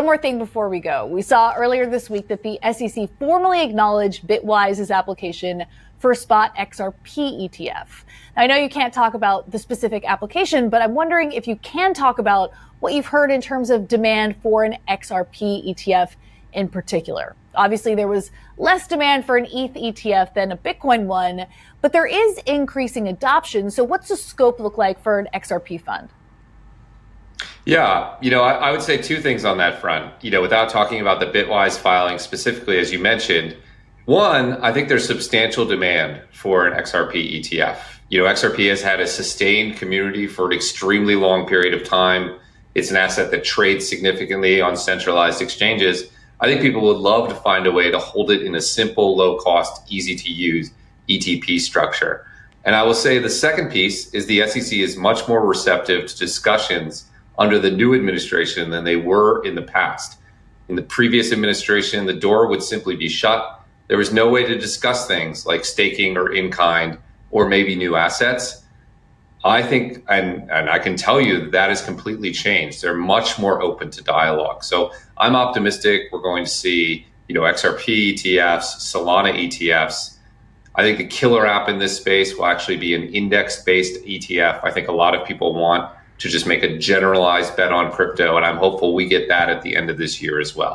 more thing before we go. We saw earlier this week that the SEC formally acknowledged Bitwise's application for a spot XRP ETF. Now, I know you can't talk about the specific application, but I'm wondering if you can talk about what you've heard in terms of demand for an XRP ETF in particular. Obviously, there was less demand for an ETH ETF than a Bitcoin one, but there is increasing adoption. So what's the scope look like for an XRP fund? Yeah, I would say two things on that front, without talking about the Bitwise filing specifically, as you mentioned. One, I think there's substantial demand for an XRP ETF. XRP has had a sustained community for an extremely long period of time. It's an asset that trades significantly on centralized exchanges. I think people would love to find a way to hold it in a simple, low cost, easy to use ETP structure. And I will say the second piece is the SEC is much more receptive to discussions under the new administration than they were in the past. In the previous administration, the door would simply be shut. There was no way to discuss things like staking or in-kind or maybe new assets. I think, and I can tell you that has completely changed. They're much more open to dialogue. So I'm optimistic we're going to see, XRP ETFs, Solana ETFs. I think the killer app in this space will actually be an index-based ETF. I think a lot of people want to just make a generalized bet on crypto, and I'm hopeful we get that at the end of this year as well.